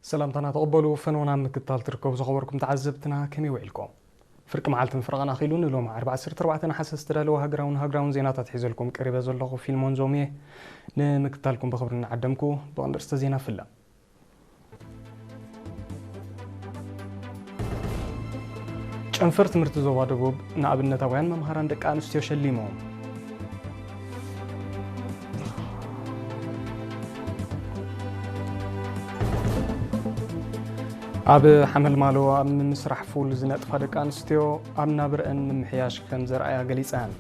سلامتنا تقبلوا فنونا مكتال تركوا زخبركم تعذبتنا كم يوعلكم فرق معلتن فرقنا خيلون لهم 4 حسس ترالو هاجراون زينات تحيز لكم قريبه زلغو فيلم منزومي نمكتالكم بخبرنا عدمكو بأندرست زينا فلا ጨንፈርት ምርት ዞባ ደቡብ ንኣብነታውያን መምሃራን ደቂ ኣንስትዮ ሸሊሞም ኣብ ሓመልማሎ ኣብ ምስራሕ ፉል ዝነጥፋ ደቂ ኣንስትዮ ኣብ ናብርአን ንምሕያሽ ከም ዘርኣያ ገሊፀን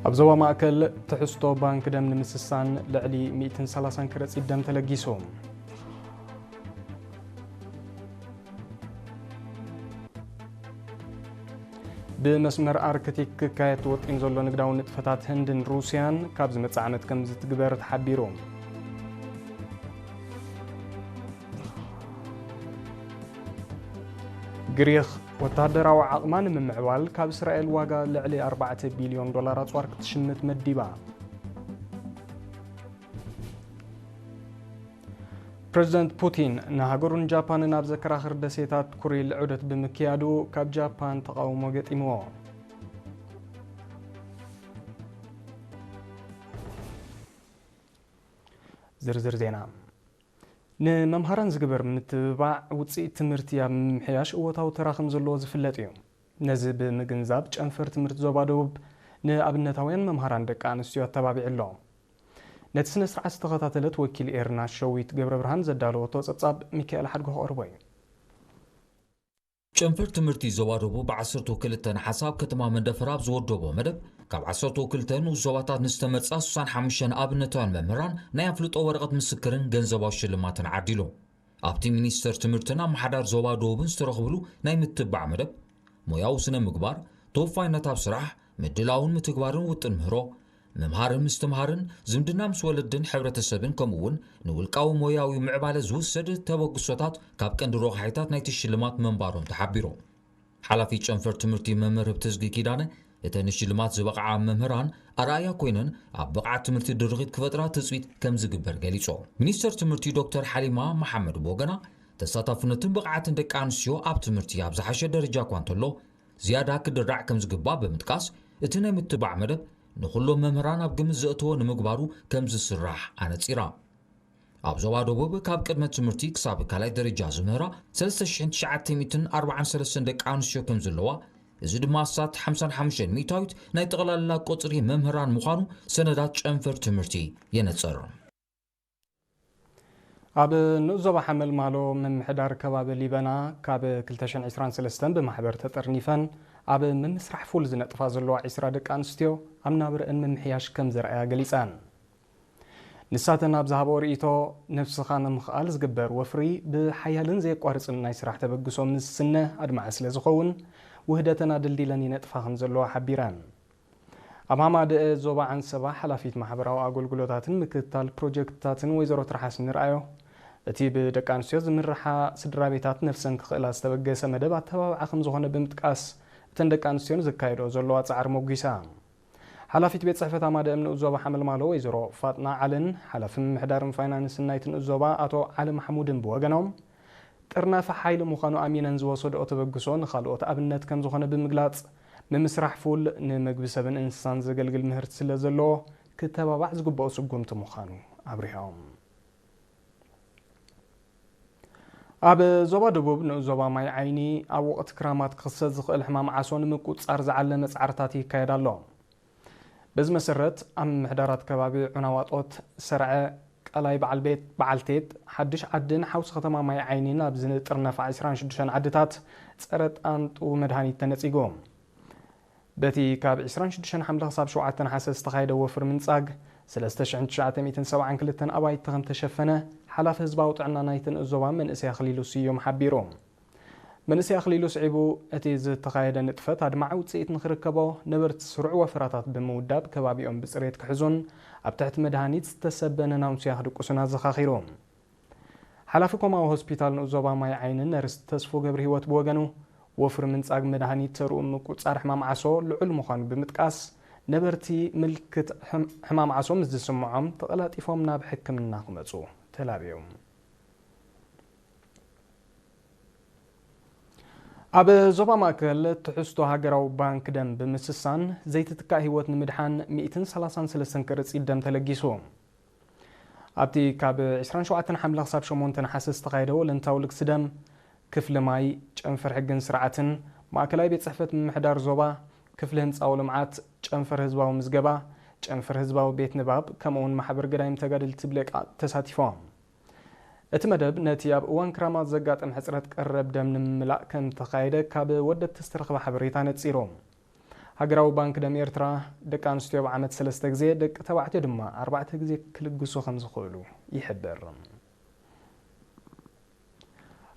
ኣብ ዞባ ማእከል ትሕዝቶ ባንክ ደም ንምስሳን ልዕሊ 130 ክረፂት ደም ተለጊሶም بمسمر أركتيك كايت وطين زلو نقداو نتفتات هندن روسيان كابز متساعمت كم زتقبر تحبيروم قريخ وتهدراو عقمان من معوال كاب إسرائيل واقع لعلي 4 بليون دولارات وارك تشمت مديبا بريزيدنت بوتين نهاجرون جابان نابز كراخر دسيتات كوري العودة بمكيادو كاب جابان تقاومو قتيمو زرزر زينا نمهاران زقبر من التباع وتصي تمرتيا ممحياش وطاو تراخم زلو زفلاتيوم نزب مقنزاب جانفر تمرت زوبادوب نابنتاوين ممهاران دكان استيو التبابع اللوم نتسنى سرعة استغطاتلت وكيل إيرنا شويت قبر برهان زدالو توصاب ميكائيل حدقه أربعي ጨንፈር ትምህርቲ ዘዋደቡ በ10 ክልተን ሓሳብ ከተማ መንደፈራብ ዝወደቦ መደብ ካብ 10 ክልተን ዞባታት ንስተመርጻ 65 ኣብነታውያን መምህራን ናይ ኣፍልጦ ወረቐት ምስክርን ገንዘባዊ ሽልማትን ዓዲሉ ኣብቲ ሚኒስተር ትምህርትና ማሕዳር ዞባ ደቡብን ዝተረኽብሉ ናይ ምትባዕ መደብ ሞያው ስነ ምግባር ተወፋይነት ኣብ ስራሕ ምድላውን ምትግባርን ውጥን ምህሮ መምሃርን ምስትምሃርን ዝምድና ምስ ወለድን ሕብረተሰብን ከምኡውን ንውልቃዊ ሞያዊ ምዕባለ ዝውሰድ ተበግሶታት ካብ ቀንዲ ረኻሒታት ናይቲ ሽልማት መንባሮም ተሓቢሮም ሓላፊ ጨንፈር ትምህርቲ መምህር ህብተዝጊ ኪዳነ እተን ሽልማት ዝበቕዓ መምህራን ኣርኣያ ኮይነን ኣብ ብቕዓት ትምህርቲ ድርጊት ክፈጥራ ትፅቢት ከም ዝግበር ገሊፆም ሚኒስተር ትምህርቲ ዶክተር ሓሊማ መሓመድ ቦገና ተሳታፍነትን ብቕዓትን ደቂ ኣንስትዮ ኣብ ትምህርቲ ኣብ ዝሓሸ ደረጃ እኳ እንተሎ ዝያዳ ክድራዕ ከም ዝግባእ ብምጥቃስ እቲ ናይ ምትባዕ መደብ نخلو ممهران ab ግምት ዘእትዎ ንምግባሩ ከም ዝስራሕ ኣነፂራ ኣብ ዞባ ደቡብ ካብ ቅድመ ትምህርቲ ክሳብ ካልኣይ ደረጃ ዝምህራ 3943 ደቂ ኣንስትዮ ከም ዘለዋ እዚ ድማ ሳት 55 ሚታዊት ናይ ጠቕላላ ቁፅሪ መምህራን ምዃኑ ሰነዳት ጨንፈር ትምህርቲ የነፀር ኣብ ንዞባ ሓመል ማሎ መምሕዳር ከባቢ ሊበና ካብ 2023 ብማሕበር ተጠርኒፈን ኣብ ምምስራሕ ፉል ዝነጥፋ ዘለዋ 20 ደቂ ኣንስትዮ ኣብ ናብርአን ምምሕያሽ ከም ዘርኣያ ገሊፀን ንሳተን ኣብ ዝሃበኦ ርእይቶ ነፍስኻ ንምኽኣል ዝግበር ወፍሪ ብሓያልን ዘየቋርፅን ናይ ስራሕ ተበግሶ ምስ ስነ ኣድማዕ ስለ ዝኸውን ውህደተን ኣድልዲለን ይነጥፋ ከም ዘለዋ ሓቢረን ኣብ ሃማድአ ዞባ ዓንሰባ ሓላፊት ማሕበራዊ ኣገልግሎታትን ምክትታል ፕሮጀክትታትን ወይዘሮ ትርሓስ ንርኣዮ እቲ ብደቂ ኣንስትዮ ዝምርሓ ስድራ ቤታት ነፍሰን ክኽእላ ዝተበገሰ መደብ ኣተባብዓ ከም ዝኾነ ብምጥቃስ እተን ደቂ ኣንስትዮን ዝካየዶ ዘለዋ ፃዕሪ ሞጊሳ ሓላፊት ቤት ፅሕፈት ኣማድአ ንእዞባ ሓመል ማሎ ወይዘሮ ፋጥና ዓልን ሓላፊ ምምሕዳርን ፋይናንስን ናይቲ ንእዞባ ኣቶ ዓሊ ማሕሙድን ብወገኖም ጥርናፈ ሓይሊ ምዃኑ ኣሚነን ዝወሰድኦ ተበግሶ ንኻልኦት ኣብነት ከም ዝኾነ ብምግላፅ ንምስራሕ ፉል ንምግቢ ሰብን እንስሳን ዘገልግል ምህርቲ ስለ ዘለዎ ክተባባዕ ዝግብኦ ስጉምቲ ምዃኑ ኣብሪሆም ኣብ ዞባ ደቡብ ንዞባ ማይ ዓይኒ ኣብ ወቕቲ ክራማት ክኽሰት ዝኽእል ሕማም ዓሶ ንምቁፅፃር ዝዓለመ ፃዕርታት ይካየድ ኣሎ በዚ መሰረት ኣብ ምሕዳራት ከባቢ ዑናዋጦት ሰርዐ ቀላይ በዓል ቤት በዓልቴት ሓድሽ ዓድን ሓውሲ ከተማ ማይ ዓይኒ ናብ ዝንጥርነፈ 26 ዓድታት ፀረ ጣንጡ መድሃኒት ተነፂጎም በቲ ካብ 26 ሓምለ ክሳብ 7 ሓሰስ ዝተኻየደ ወፍሪ ምንፃግ 3972 ኣባይቲ ከም ተሸፈነ ሓላፊ ህዝባዊ ጥዕና ናይትን እዞባ መንእሰይ ኣኽሊሉ ስዮም ሓቢሮም መንእሰይ ኣኽሊሉ ስዒቡ እቲ ዝተኻየደ ንጥፈት ኣድማዕ ውፅኢት ንኽርከቦ ነበርቲ ስሩዕ ወፍራታት ብምውዳብ ከባቢኦም ብፅሬት ክሕዙን ኣብ ትሕቲ መድሃኒት ዝተሰበነ ናውንስያ ክድቁሱና ዘኻኺሮም ሓላፊ ኮማዊ ሆስፒታል ንእዞባ ማይ ዓይንን ነርስ ተስፎ ገብሪ ህይወት ብወገኑ ወፍሪ ምንፃግ መድሃኒት ተርኡ ምቁፅፃር ሕማም ዓሶ ልዑል ምዃኑ ብምጥቃስ ነበርቲ ምልክት ሕማም ዓሶም ዝስምዖም ተቐላጢፎም ናብ ሕክምና ክመጹ ተላብዮም ኣብ ዞባ ማእከል ትሕዝቶ ሃገራዊ ባንክ ደም ብምስሳን ዘይትትካእ ህይወት ንምድሓን 133 ቅርጺ ደም ተለጊሱ ኣብቲ ካብ 27 ሓምለ ክሳብ 8 ነሓሰ ዝተኻየደ ወለንታዊ ልግሲ ደም ክፍሊ ማይ ጨንፈር ሕግን ስርዓትን ማእከላይ ቤት ጽሕፈት ምምሕዳር ዞባ ክፍሊ ህንፃዊ ልምዓት ጨንፈር ህዝባዊ ምዝገባ ጨንፈር ህዝባዊ ቤት ንባብ ከምኡውን ማሕበር ገዳይም ተጋድልቲ ብሌቃ ተሳቲፎም እቲ መደብ ነቲ ኣብ እዋን ክራማት ዘጋጥም ሕፅረት ቀረብ ደም ንምምላእ ከም ተኻየደ ካብ ወደት ዝተረኸበ ሓበሬታ ነፂሮም ሃገራዊ ባንክ ደም ኤርትራ ደቂ ኣንስትዮ ብዓመት 3 ግዜ ደቂ ተባዕትዮ ድማ 4 ግዜ ክልግሱ ከም ዝኽእሉ ይሕብር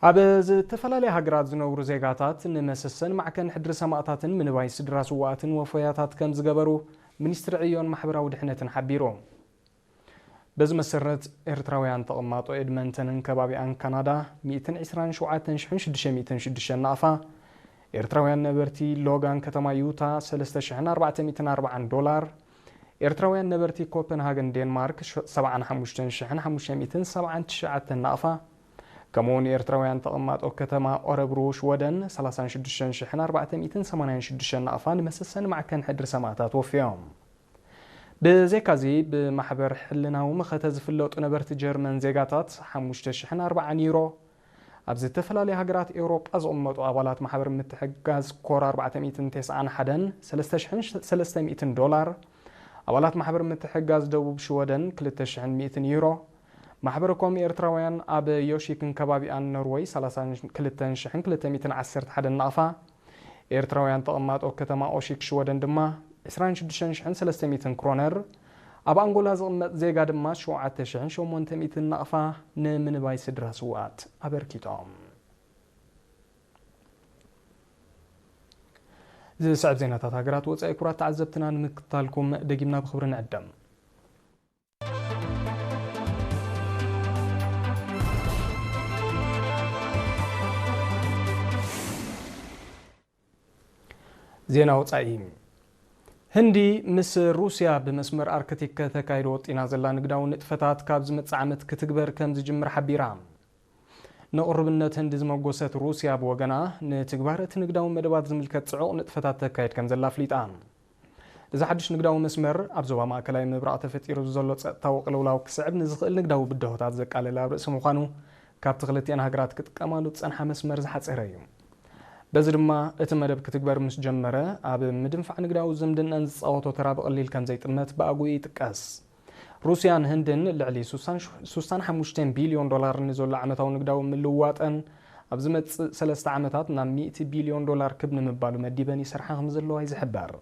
ኣብ ዝተፈላለዩ ሃገራት ዝነብሩ ዜጋታት ንመሰሰን ማዕከን ሕድሪ ሰማእታትን ምንባይ ስድራ ስዋኣትን ወፈያታት ከም ዝገበሩ ሚኒስትሪ ዕዮን ማሕበራዊ ድሕነትን ሓቢሮም በዚ መሰረት ኤርትራውያን ተቐማጦ ኤድመንተንን ከባቢኣን ካናዳ 127,606 ናቕፋ ኤርትራውያን ነበርቲ ሎጋን ከተማ ዩታ 3,440 ኤርትራውያን ነበርቲ ኮፐንሃገን ዴንማርክ 75,579 ናቕፋ ከምኡውን ኤርትራውያን ተቐማጦ ከተማ ኦረብሩ ሽወደን 36,486 ናቕፋ ንመሰሰን ማዕከን ሕድሪ ሰማእታት ወፊዮም ብዘይካዚ ብማሕበር ሕልናዊ ምኸተ ዝፍለጡ ነበርቲ ጀርመን ዜጋታት 5,040 ዩሮ ኣብ ዝተፈላለዩ ሃገራት ኤውሮጳ ዝቕመጡ ኣባላት ማሕበር ምትሕጋዝ ኮር 491 $3,300 ኣባላት ማሕበር ምትሕጋዝ ደቡብ ሽወደን 2,100 ዩሮ ማሕበረኮም ኤርትራውያን ኣብ ዮሺክን ከባቢኣን ኖርዌይ 32,211 ናቕፋ ኤርትራውያን ተቐማጦ ከተማ ኦሺክ ሽወደን ድማ 26,300 ክሮነር ኣብ አንጎላ ዝቕመጥ ዜጋ ድማ 7,800 ናቕፋ ንምንባይ ስድራ ስዋኣት ኣበርኪቶም ዝስዕብ ዜናታት ሃገራት ወፃኢ ኩራት ተዓዘብትና ንምክታልኩም ደጊምና ብኽብሪ ንዕደም ዜና ወፃኢ ህንዲ ምስ ሩስያ ብመስመር ኣርክቲክ ተካይዶ ወጢና ዘላ ንግዳዊ ንጥፈታት ካብ ዝመጽእ ዓመት ክትግበር ከም ዝጅምር ሓቢራ ንቕርብነት ህንዲ ዝመጎሰት ሩስያ ብወገና ንትግባር እቲ ንግዳዊ መደባት ዝምልከት ጽዑቕ ንጥፈታት ተካይድ ከም ዘላ ፍሊጣ እዚ ሓድሽ ንግዳዊ መስመር ኣብ ዞባ ማእከላይ ምብራቕ ተፈጢሩ ዘሎ ጸጥታዊ ቅልውላው ክስዕብ ንዝኽእል ንግዳዊ ብድሆታት ዘቃልል ኣብ ርእሲ ምዃኑ ካብቲ ክልቲአን ሃገራት ክጥቀማሉ ዝጸንሐ መስመር ዝሓፀረ እዩ በዚ ድማ እቲ መደብ ክትግበር ምስ ጀመረ ኣብ ምድንፋዕ ንግዳዊ ዝምድናን ዝፃወቶ ተራ ብቐሊል ከም ዘይጥመት ብኣጉኡ ይጥቀስ ሩስያን ህንድን ልዕሊ 65 ቢልዮን ዶላር ንዘሎ ዓመታዊ ንግዳዊ ምልውዋጠን ኣብ ዝመጽእ 3 ዓመታት ናብ 100 ቢልዮን ዶላር ክብ ንምባሉ መዲበን ይሰርሓ ከም ዘለዋ ይዝሕበር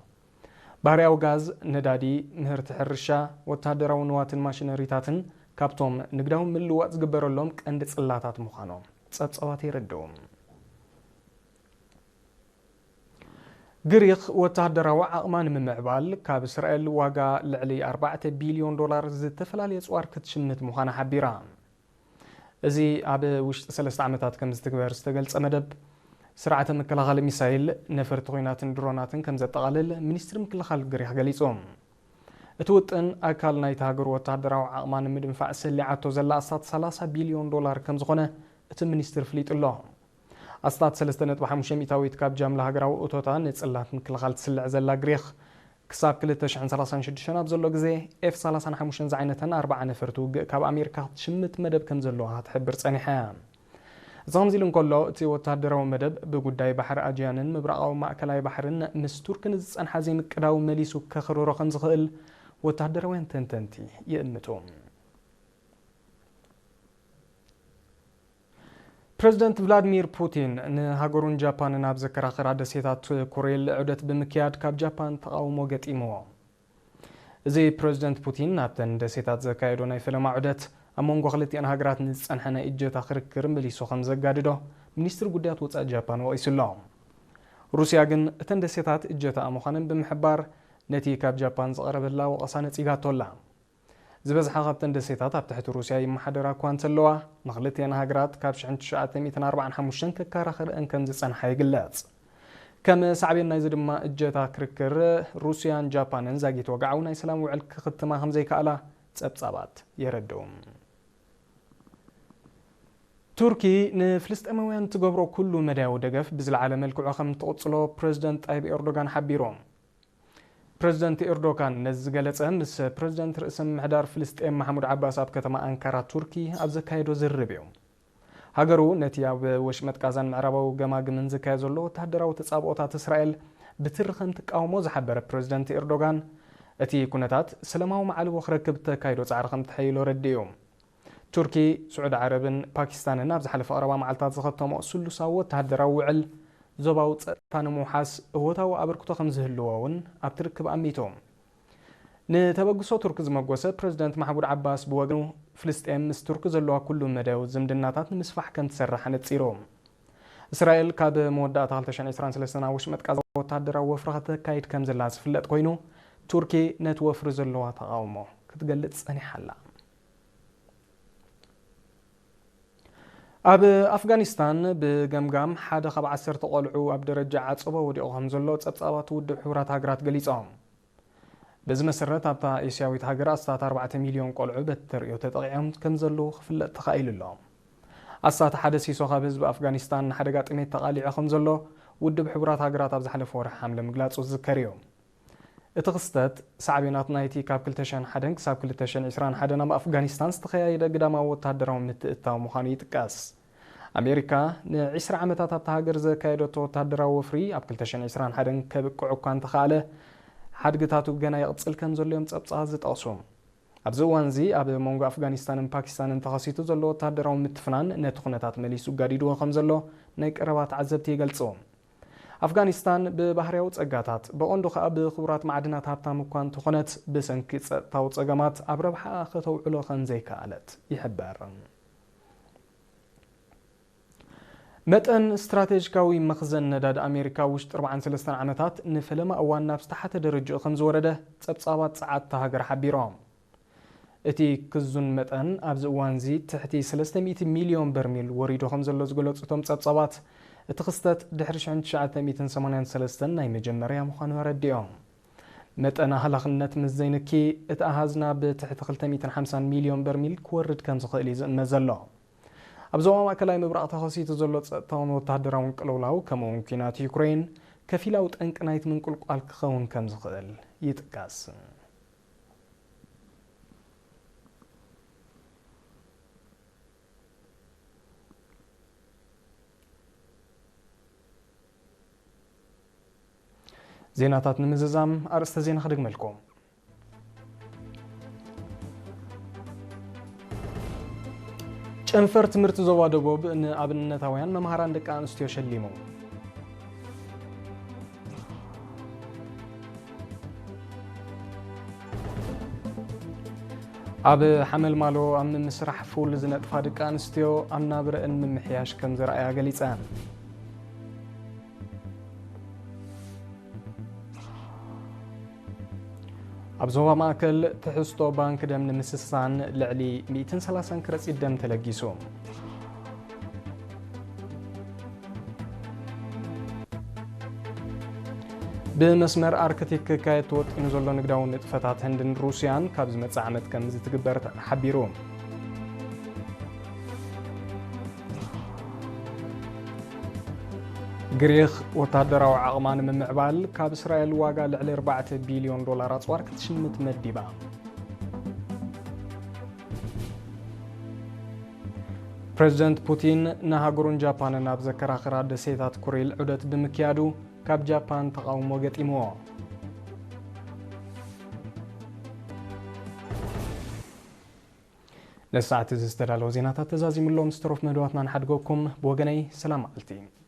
ባህርያዊ ጋዝ ነዳዲ ምህርቲ ሕርሻ ወታደራዊ ንዋትን ማሽነሪታትን ካብቶም ንግዳዊ ምልውዋጥ ዝግበረሎም ቀንዲ ጽላታት ምዃኖም ጸብጸባት ይረድኡ ግሪክ ወታደራዊ ዓቕማ ንምምዕባል ካብ እስራኤል ዋጋ ልዕሊ 4 ቢልዮን ዶላር ዝተፈላለዩ ጽዋር ክትሽምት ምዃና ሓቢራ እዚ ኣብ ውሽጢ 3 ዓመታት ከም ዝትግበር ዝተገልጸ መደብ ስርዓተ ምክልኻል ሚሳይል ነፈርቲ ኩናትን ድሮናትን ከም ዘጠቓልል ሚኒስትሪ ምክልኻል ግሪክ ገሊጾም እቲ ውጥን ኣካል ናይቲ ሃገር ወታደራዊ ዓቕማ ንምድንፋዕ ሰሊዓቶ ዘላ ኣስታት 30 ቢልዮን ዶላር ከም ዝኾነ እቲ ሚኒስትር ፍሊጡሎ ኣስታት 3.5 ሚታዊት ካብ ጃምላ ሃገራዊ እቶታ ንጽላት ምክልኻል ትስልዕ ዘላ ግሪክ ክሳብ 2036 ኣብ ዘሎ ግዜ F-35 ዝዓይነተን 40 ነፈርቲ ውግእ ካብ ኣሜሪካ ክትሽምት መደብ ከም ዘለዋ ትሕብር ጸኒሓ እዚ ከምዚ ኢሉ እንከሎ እቲ ወታደራዊ መደብ ብጉዳይ ባሕሪ ኣጅያንን ምብራቃዊ ማእከላይ ባሕርን ምስ ቱርክን ዝጸንሐ ዘይምቅዳው መሊሱ ከኽርሮ ከም ዝኽእል ወታደራውያን ተንተንቲ ይእምቱ ፕሬዚደንት ቭላድሚር ፑቲን ንሃገሩን ጃፓንን ኣብ ዘከራኽራ ደሴታት ኮሬል ዑደት ብምክያድ ካብ ጃፓን ተቃውሞ ገጢምዎ እዚ ፕሬዚደንት ፑቲን ናብተን ደሴታት ዘካየዶ ናይ ፈለማ ዑደት ኣብ መንጎ ክልቲአን ሃገራት ንዝጸንሐ ናይ እጀታ ክርክር መሊሱ ከም ዘጋድዶ ሚኒስትሪ ጉዳያት ወጻኢ ጃፓን ወቂሱሎ ሩስያ ግን እተን ደሴታት እጀታ ምዃነን ብምሕባር ነቲ ካብ ጃፓን ዝቐረበላ ወቐሳ ነጺጋቶላ ዝበዝሓ ካብተን ደሴታት ኣብ ትሕቲ ሩስያ ይመሓደራ እኳ እንተለዋ ንኽልቲአን ሃገራት ካብ 1945 ከከራኽርአን ከም ዝጸንሐ ይግለጽ كم سعبين نايز دما اجتا كركر روسيان جابانن زاغيت وقعو ناي سلام وعل كختما هم زي كالا صبصابات يردوم تركي نفلسطيناوያን تغبرو كل مداو دغف بزلعاله ملكو خم تقصلو بريزيدنت طيب اردوغان حبيروم بريزيدنت اردوغان نزغلصه مس بريزيدنت رئيس محدار فلسطين محمود عباس اب كتما انكارا تركي ابزكايدو زربيو هاجرو نتيا وشمت قازان معربو جماجمن زكاي زلو تهدراو تصابوتات اسرائيل بترخن تقاومو زحبر بريزيدنت اردوغان اتي كونتات سلاماو معلو خركب تكايدو صعرخم تحيلو رديوم تركي سعود عربن باكستان نابز حلف أربع معلتات زختهم سلساوت تهدراو وعل زباو تصفانمو حاس هوتاو أبركتو خمزه اللواون أبتركب أميتهم نتبقسو ترك زمقوسة بريزيدنت محمود عباس بوغنو فلسطين مس ترك زلوا كل مداو زمدناتات مسفح كانت تسرحن تسيروم إسرائيل كاد مودات هالتشان إسران سلسنا وشمت كازاو تهدراو وفرخة كايد كمزلاز فلت كوينو تركي نتوفر زلوا تقاومو كتقلت أني حلا أب أفغانستان بجمجام حدا خب 10 تقلعو أب درجة عصبة وديوهم زلوا تصابات ود حورات هاجرات جليصهم بزم سرت أبتا إسياويت هاجرات استات 4 مليون قلعو بتر يتطيعهم كم زلوا خفل تخيل اللهم أستات حدث يسوخ بزب أفغانستان حدا قات إميت تقاليعهم زلوا ود بحورات هاجرات أبز حلف ورح حمل مجلات وذكريهم اتخستت سعبينات نايتي كاب كلتشان حدن كساب كلتشان عسران حدنا بأفغانستان استخيايدا قداما وتهدرهم نتقطاو مخاني تقاس أمريكا عسر عمتات بتهاجر زكايدو تهدراو وفري أب كلتشان عسران حدن كبقعو كان تخاله حدقتاتو جنا يقصل كم زليوم تصابصازت أصوم أبزوان زي أب مونغو أفغانستان باكستان تخاصيتو زلو تهدراو متفنان نتخنتات مليسو قاديدو خمزلو نيك ربات عزبتي يقلصوم أفغانستان ببحريو تصقاتات بقوندو خاب خبرات معدنات هابتام كان تخنت بسنك تاو تصقامات أبربحا أخطو علو خنزي كالت يحبار متن استراتيجيكاوي مخزن نداد أمريكا وشت 43 عامتات نفلم أوان نفس تحت درجة 5 ورده تصابات ساعات تهاجر حبيرام اتي كزون متن أبز وانزي تحتي 300 مليون برميل وريدو 5 لزقلوت ستم تصابات اتخستت دحرش عند 983 ناي مجمريا مخان ورديهم متأنا هلخنت مزينكي اتأهازنا بتحت 350 مليون برميل كورد كان زخيلي مزلو أبزوما ماكلاي مبرأة تخصيت زلوت تاون وتهدراون قلولاو كما ممكنات يوكرين كفيلاو تنك نايت من كل قال كخون كان زخيل يتقاس زيناتات نمززام أرست زين خدق ملكم شنفر تمرت زوادو بوب إن أبن نتاويان ممهران دك أنستيو شليمو أب حمل مالو أم مسرح فول زنت فادك أنستيو أم نابر إن من محياش كم زرعي أغليسان أبزوها ماكل تحستو بانك دم نمسسان لعلي 230 كرسي دم تلقيسوم بمسمر أركتيك كايت وط إنزولو نقداو نتفتات هندن روسيان كابز متساعمت كمزي تقبرت حبيروم غريخ وتهدراو عقمان من معبال كاب إسرائيل واقع لعلي 4 بليون دولارات صوار كتشمت مدبا بريزيدنت بوتين نهاجرون جابان نابذكر آخر دسيتات كوريل عدت بمكيادو كاب جابان تقاومو قتيمو لساعة تزستدالو زيناتات تزازي من اللوم ستروف مدواتنا نحدقوكم بوغني سلام علتي